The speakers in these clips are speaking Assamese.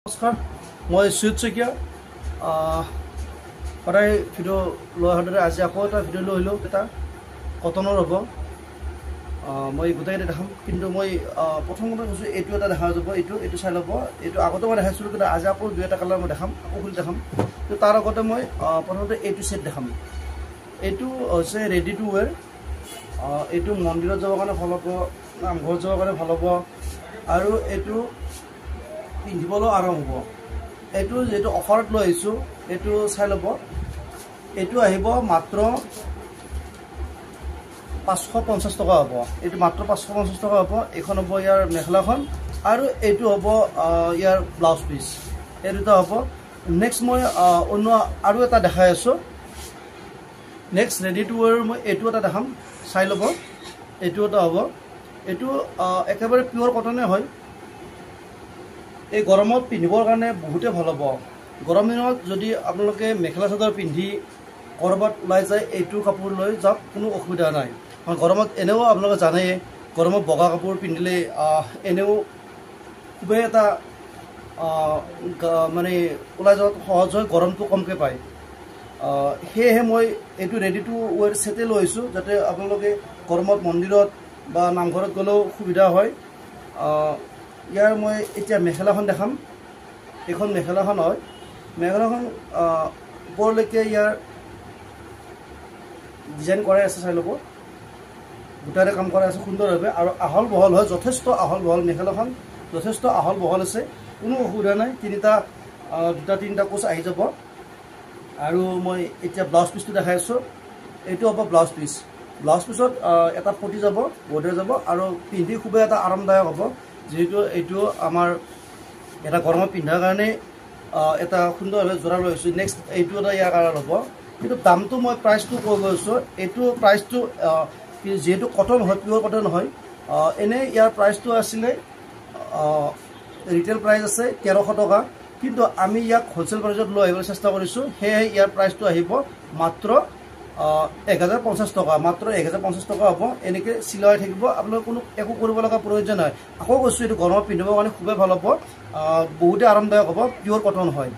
নমস্কাৰ মই সুজিত শইকীয়া সদায় ভিডিঅ' লৈ অহাদৰে আজি আকৌ এটা ভিডিঅ' লৈ আহিলোঁ এটা কটনৰ হ'ব মই গোটেইকেইটা দেখাম কিন্তু মই প্ৰথমতে কৈছোঁ এইটো এটা দেখা যাব এইটো চাই ল'ব এইটো আগতে মই দেখাইছিলোঁ কিন্তু আজি আকৌ দুই এটা কালাৰ মই দেখাম আকৌ খুলি দেখাম কিন্তু তাৰ আগতে মই প্ৰথমতে এইটো ছেট দেখাম এইটো হৈছে ৰেডি টু ৱেৰ এইটো মন্দিৰত যাবৰ কাৰণে ভাল হ'ব নামঘৰত যাবৰ কাৰণে ভাল হ'ব আৰু এইটো পিন্ধিবলৈ আৰাম হ'ব এইটো যেটো অফাৰত লৈ আহিছোঁ এইটো চাই ল'ব এইটো আহিব মাত্ৰ 550 টকা হ'ব এইটো মাত্ৰ 550 টকা হ'ব এখন হ'ব ইয়াৰ মেখেলাখন আৰু এইটো হ'ব ইয়াৰ ব্লাউজ পিচ এই দুটা হ'ব নেক্সট মই অন্য আৰু এটা দেখাই আছোঁ নেক্সট ৰেডি টু ৱেৰ মই এইটো এটা দেখাম চাই ল'ব এইটো এটা হ'ব এইটো একেবাৰে পিয়ৰ কটনে হয় এই গৰমত পিন্ধিবৰ কাৰণে বহুতে ভাল হ'ব গৰম দিনত যদি আপোনালোকে মেখেলা চাদৰ পিন্ধি কৰবাত ওলাই যায় এইটো কাপোৰ লৈ যাওক কোনো অসুবিধা নাই কাৰণ গৰমত এনেও আপোনালোকে জানেই গৰমত বগা কাপোৰ পিন্ধিলে এনেও খুবেই এটা মানে ওলাই যোৱাত সহজ হয় গৰমটো কমকৈ পায় সেয়েহে মই এইটো ৰেডি টু ৱেৰ ছেটে লৈ আহিছোঁ যাতে আপোনালোকে গৰমত মন্দিৰত বা নামঘৰত গ'লেও সুবিধা হয় ইয়াৰ মই এতিয়া মেখেলাখন দেখাম এইখন মেখেলাখন হয় মেখেলাখন ওপৰলৈকে ইয়াৰ ডিজাইন কৰাই আছে চাই ল'ব গোটাৰে কাম কৰাই আছে সুন্দৰভাৱে আৰু আহল বহল হয় যথেষ্ট আহল বহল মেখেলাখন যথেষ্ট আহল বহল আছে কোনো অসুবিধা নাই দুটা তিনিটা কোচ আহি যাব আৰু মই এতিয়া ব্লাউজ পিচটো দেখাই আছোঁ এইটো হ'ব ব্লাউজ পিচত এটা পটি যাব বৰ্ডাৰ যাব আৰু পিন্ধি খুবেই এটা আৰামদায়ক হ'ব যেহেতু এইটো আমাৰ এটা গৰমত পিন্ধাৰ কাৰণে এটা সুন্দৰভাৱে জোৰা লৈ আছোঁ নেক্সট এইটো এটা ইয়াৰ কালাৰ হ'ব কিন্তু দামটো মই প্ৰাইচটো কৈ গৈছোঁ এইটো প্ৰাইচটো যিহেতু কটন হয় পিয়ৰ কটন হয় এনেই ইয়াৰ প্ৰাইচটো আছিলে ৰিটেইল প্ৰাইচ আছে 1300 টকা কিন্তু আমি ইয়াক হোলচেল প্ৰাইচত লৈ আহিবলৈ চেষ্টা কৰিছোঁ সেয়েহে ইয়াৰ প্ৰাইচটো আহিব মাত্ৰ 1050 টকা মাত্ৰ 1050 টকা হ'ব এনেকৈ চিলাই থাকিব আপোনালোকে কোনো একো কৰিব লগা প্ৰয়োজন নাই আকৌ কৈছোঁ এইটো গৰমত পিন্ধিবৰ কাৰণে খুবেই ভাল হ'ব বহুতে আৰামদায়ক হ'ব পিয়ৰ কটন হয়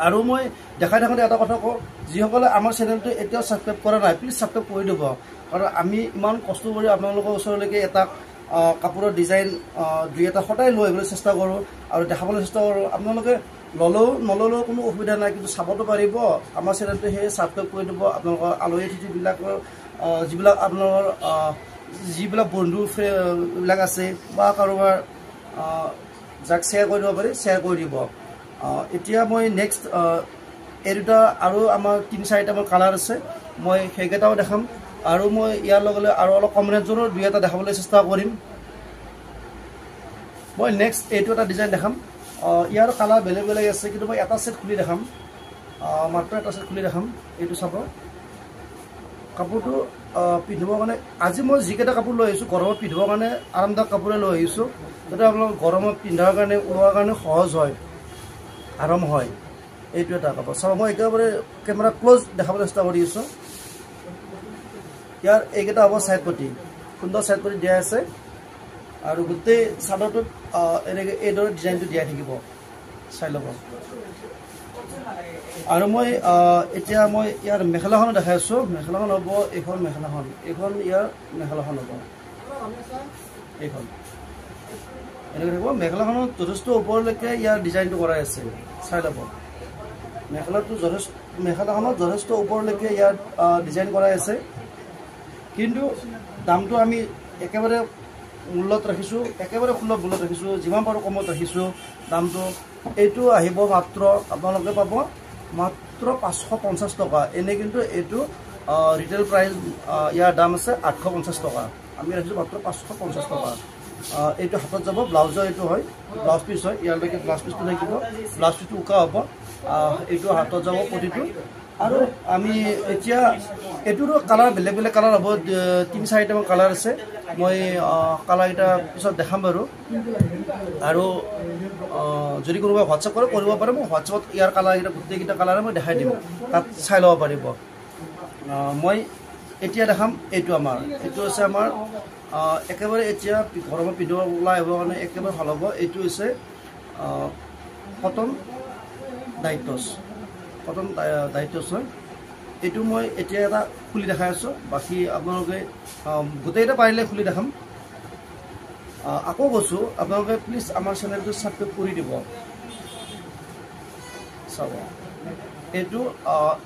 আৰু মই দেখাই থাকোঁতে এটা কথা কওঁ যিসকলে আমাৰ চেনেলটো এতিয়াও ছাবস্ক্ৰাইব কৰা নাই প্লিজ ছাবস্ক্ৰাইব কৰি দিব কাৰণ আমি ইমান কষ্ট কৰি আপোনালোকৰ ওচৰলৈকে এটা কাপোৰৰ ডিজাইন দুই এটা সদায় লৈ আহিবলৈ চেষ্টা কৰোঁ আৰু দেখাবলৈ চেষ্টা কৰোঁ আপোনালোকে ল'লেও নল'লেও কোনো অসুবিধা নাই কিন্তু চাবতো পাৰিব আমাৰ চেনেলটো সেই ছাবস্ক্ৰাইব কৰি দিব আপোনালোকৰ আলহী অতিথিবিলাকৰ যিবিলাক বন্ধু বিলাক আছে বা কাৰোবাৰ যাক শ্বেয়াৰ কৰি দিব পাৰি শ্বেয়াৰ কৰি দিব এতিয়া মই নেক্সট এই দুটা আৰু আমাৰ 3-4টা মোৰ কালাৰ আছে মই সেইকেইটাও দেখাম আৰু মই ইয়াৰ লগে লগে আৰু অলপ কম ৰেঞ্জৰো দুই এটা দেখাবলৈ চেষ্টা কৰিম মই নেক্সট এইটো এটা ডিজাইন দেখাম ইয়াৰ কালাৰ বেলেগ বেলেগ আছে কিন্তু মই এটা ছেট খুলি দেখাম মাত্ৰ এটা ছেট খুলি দেখাম এইটো চাব কাপোৰটো পিন্ধিবৰ কাৰণে আজি মই যিকেইটা কাপোৰ লৈ আহিছোঁ গৰমত পিন্ধিবৰ কাৰণে আৰামদায়ক কাপোৰে লৈ আহিছোঁ যাতে আপোনালোক গৰমত পিন্ধাৰ কাৰণে ওলোৱাৰ কাৰণে সহজ হয় আৰাম হয় এইটো এটা কাপোৰ চাব মই একেবাৰে কেমেৰা ক্ল'জ দেখাবলৈ চেষ্টা কৰি আছোঁ ইয়াৰ এইকেইটা হ'ব ছাইড পটি সুন্দৰ ছাইড পটি দিয়া আছে আৰু গোটেই চাদৰটোত এনেকৈ এইদৰে ডিজাইনটো দিয়া থাকিব চাই ল'ব আৰু মই এতিয়া মই ইয়াৰ মেখেলাখনো দেখাই আছোঁ মেখেলাখন হ'ব এইখন ইয়াৰ মেখেলাখন হ'ব এইখন এনেকৈ থাকিব মেখেলাখনত যথেষ্ট ওপৰলৈকে ইয়াৰ ডিজাইনটো কৰাই আছে চাই ল'ব মেখেলাখনত যথেষ্ট ওপৰলৈকে ইয়াৰ ডিজাইন কৰাই আছে কিন্তু দামটো আমি একেবাৰে মূল্যত ৰাখিছোঁ একেবাৰে সুলভ মূল্যত ৰাখিছোঁ যিমান পাৰোঁ কমত ৰাখিছোঁ দামটো এইটো আহিব মাত্ৰ আপোনালোকে পাব মাত্ৰ 550 টকা এনেই কিন্তু এইটো ৰিটেইল প্ৰাইচ ইয়াৰ দাম আছে 850 টকা আমি ৰাখিছোঁ মাত্ৰ 550 টকা এইটো হাতত যাব ব্লাউজৰ এইটো হয় ব্লাউজ পিচ হয় ইয়ালৈকে ব্লাউজ পিচটো থাকিব ব্লাউজ পিচটো উকা হ'ব এইটো হাতত যাব প্ৰতিটো আৰু আমি এতিয়া এইটোৰো কালাৰ বেলেগ বেলেগ কালাৰ হ'ব 3-4টামান কালাৰ আছে মই কালাৰকেইটা পিছত দেখাম বাৰু আৰু যদি কোনোবাই হোৱাটছআপ কৰে কৰিব পাৰে মই হোৱাটছআপত ইয়াৰ কালাৰকেইটা গোটেইকেইটা কালাৰে মই দেখাই দিম তাত চাই ল'ব পাৰিব মই এতিয়া দেখাম এইটো হৈছে আমাৰ একেবাৰে এতিয়া গৰমত পিন্ধিব ওলাই আহিবৰ কাৰণে একেবাৰে ভাল হ'ব এইটো হৈছে কটন ডাইটছ হয় এইটো মই এতিয়া এটা খুলি দেখাই আছোঁ বাকী আপোনালোকে গোটেইটা পাৰিলে খুলি দেখাম আকৌ কৈছোঁ আপোনালোকে প্লিজ আমাৰ চেনেলটো ছাবস্ক্ৰাইব কৰি দিব চাব এইটো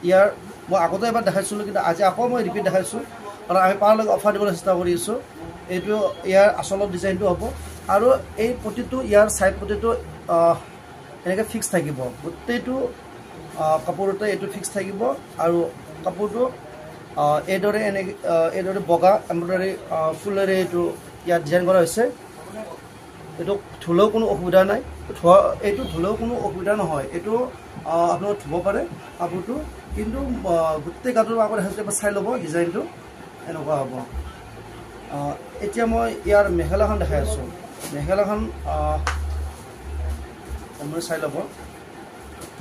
ইয়াৰ মই আগতে এবাৰ দেখাইছিলোঁ কিন্তু আজি আকৌ মই ৰিপিট দেখাইছোঁ কাৰণ আমি পাৰালৈকে অফাৰ দিবলৈ চেষ্টা কৰি আছোঁ এইটো ইয়াৰ আচলত ডিজাইনটো হ'ব আৰু এই প্ৰতিটো ইয়াৰ ছাইড প্ৰতিটো এনেকৈ ফিক্স থাকিব গোটেইটো কাপোৰতে এইটো ফিক্স থাকিব আৰু কাপোৰটো এইদৰে বগা এম্ব্ৰইডাৰী ফুলেৰে এইটো ইয়াত ডিজাইন কৰা হৈছে এইটো ধুলেও কোনো অসুবিধা নাই এইটো ধুলেও কোনো অসুবিধা নহয় এইটো আপোনালোকে ধুব পাৰে কাপোৰটো কিন্তু গোটেই গাটোৰ আগত এবাৰ চাই ল'ব ডিজাইনটো এনেকুৱা হ'ব এতিয়া মই ইয়াৰ মেখেলাখন দেখাই আছোঁ মেখেলাখন মই চাই ল'ব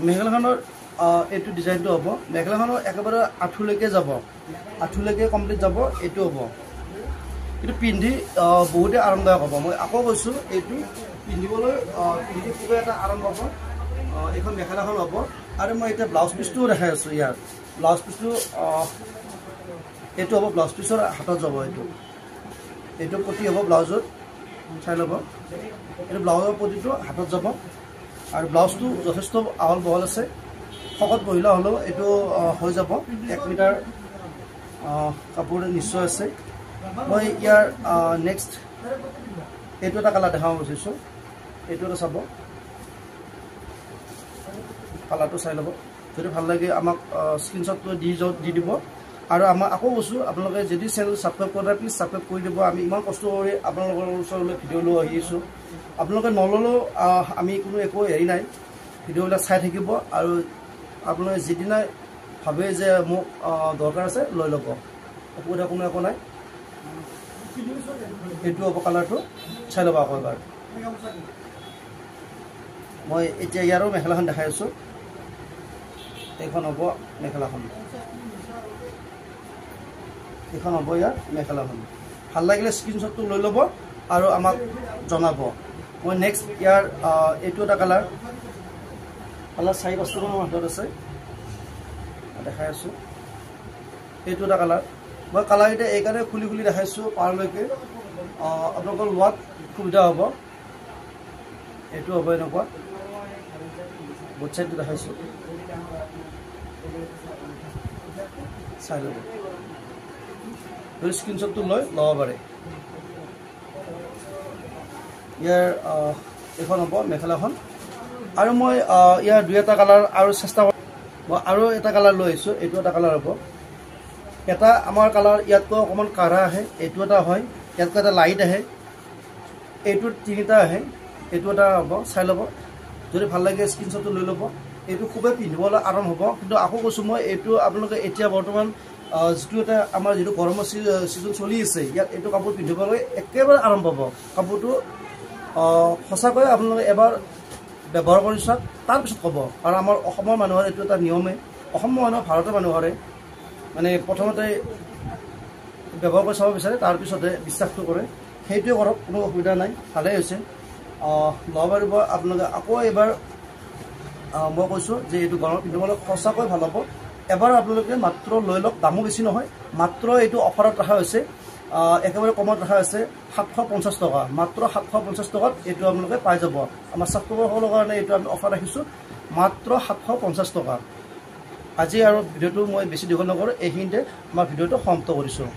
মেখেলাখনৰ এইটো ডিজাইনটো হ'ব মেখেলাখনৰ একেবাৰে আঁঠুলৈকে যাব আঁঠুলৈকে কমপ্লিট যাব এইটো হ'ব এইটো পিন্ধি বহুতেই আৰামদায়ক হ'ব মই আকৌ কৈছোঁ এইটো পিন্ধিবলৈ খুবেই এটা আৰাম পাব এইখন মেখেলাখন হ'ব আৰু মই এতিয়া ব্লাউজ পিচটোও দেখাই আছোঁ ইয়াৰ ব্লাউজ পিচটো এইটো হ'ব ব্লাউজ পিচৰ হাতত যাব এইটো পটি হ'ব ব্লাউজত চাই ল'ব এইটো ব্লাউজৰ পটিটো হাতত যাব আৰু ব্লাউজটো যথেষ্ট আহল বহল আছে শকত মহিলা হ'লেও এইটো হৈ যাব 1 মিটাৰ কাপোৰ নিশ্চয় আছে মই ইয়াৰ নেক্সট এইটো এটা কালাৰ দেখাব বিচাৰিছোঁ এইটো এটা চাব কালাৰটো চাই ল'ব যদি ভাল লাগে আমাক স্ক্ৰীনশ্বটটো দি দিব আৰু আমাক আকৌ কৈছোঁ আপোনালোকে যদি চেনেল ছাবস্ক্ৰাইব কৰে প্লিজ ছাবস্ক্ৰাইব কৰি দিব আমি ইমান কষ্ট কৰি আপোনালোকৰ ওচৰলৈ ভিডিঅ' লৈ আহি আছোঁ আপোনালোকে নল'লেও আমি কোনো একো হেৰি নাই ভিডিঅ'বিলাক চাই থাকিব আৰু আপোনালোকে যিদিনাই ভাবে যে মোক দৰকাৰ আছে লৈ ল'ব অসুবিধা কোনো একো নাই এইটো হ'ব কালাৰটো চাই ল'ব আকৌ এবাৰ মই এতিয়া ইয়াৰো মেখেলাখন দেখাই আছোঁ এইখন হ'ব মেখেলাখন এইখন হ'ব ইয়াৰ মেখেলাখন ভাল লাগিলে স্ক্ৰীনশ্বটটো লৈ ল'ব আৰু আমাক জনাব মই নেক্সট ইয়াৰ এইটো এটা কালাৰ 4-5টা মানৰ হাতত আছে দেখাই আছোঁ এইটো এটা কালাৰ মই কালাৰকেইটা এইকাৰণে খুলি দেখাইছোঁ পাৰলৈকে আপোনালোকৰ লোৱাত সুবিধা হ'ব এইটো হ'ব এনেকুৱা বুট চাইডটো দেখাইছোঁ চাই ল'ব যদি স্ক্ৰীনশ্বটটো লৈ ল'ব পাৰে ইয়াৰ এইখন হ'ব মেখেলাখন আৰু মই ইয়াৰ 2-এটা কালাৰ আৰু চেষ্টা কৰিম মই আৰু এটা কালাৰ লৈ আহিছোঁ এইটো এটা কালাৰ হ'ব এটা আমাৰ কালাৰ ইয়াতকৈ অকণমান কাঢ়া আহে এইটো এটা হয় ইয়াতকৈ এটা লাইট আহে এইটো 3টা আহে এইটো এটা হ'ব চাই ল'ব যদি ভাল লাগে স্ক্ৰীনশ্বটটো লৈ ল'ব এইটো খুবেই পিন্ধিবলৈ আৰাম হ'ব কিন্তু আকৌ কৈছোঁ মই এইটো আপোনালোকে এতিয়া বৰ্তমান যিটো এটা আমাৰ যিটো গৰমৰ ছিজন চলি আছে ইয়াত এইটো কাপোৰ পিন্ধিবলৈ একেবাৰে আৰাম পাব কাপোৰটো সঁচাকৈ আপোনালোকে এবাৰ ব্যৱহাৰ কৰি চাওক তাৰপিছত ক'ব আৰু আমাৰ অসমৰ মানুহৰ এইটো এটা নিয়মে অসমৰ মানুহ ভাৰতৰ মানুহৰে মানে প্ৰথমতে ব্যৱহাৰ কৰি চাব বিচাৰে তাৰপিছতে বিশ্বাসটো কৰে সেইটোৱে কৰক কোনো অসুবিধা নাই ভালেই হৈছে ল'ব পাৰিব আপোনালোকে আকৌ এবাৰ মই কৈছোঁ যে এইটো গৰমত পিন্ধিবলৈ সঁচাকৈ ভাল হ'ব এবাৰ আপোনালোকে মাত্ৰ লৈ লওক দামো বেছি নহয় মাত্ৰ এইটো অফাৰত ৰখা হৈছে একেবাৰে কমত ৰখা হৈছে 750 টকা মাত্ৰ 750 টকাত এইটো আপোনালোকে পাই যাব আমাৰ ছাবস্ক্ৰাইবাৰসকলৰ কাৰণে এইটো আমি অফাৰ ৰাখিছোঁ মাত্ৰ 750 টকা আজি আৰু ভিডিঅ'টো মই বেছি দীঘল নকৰোঁ এইখিনিতে আমাৰ ভিডিঅ'টো সমাপ্ত কৰিছোঁ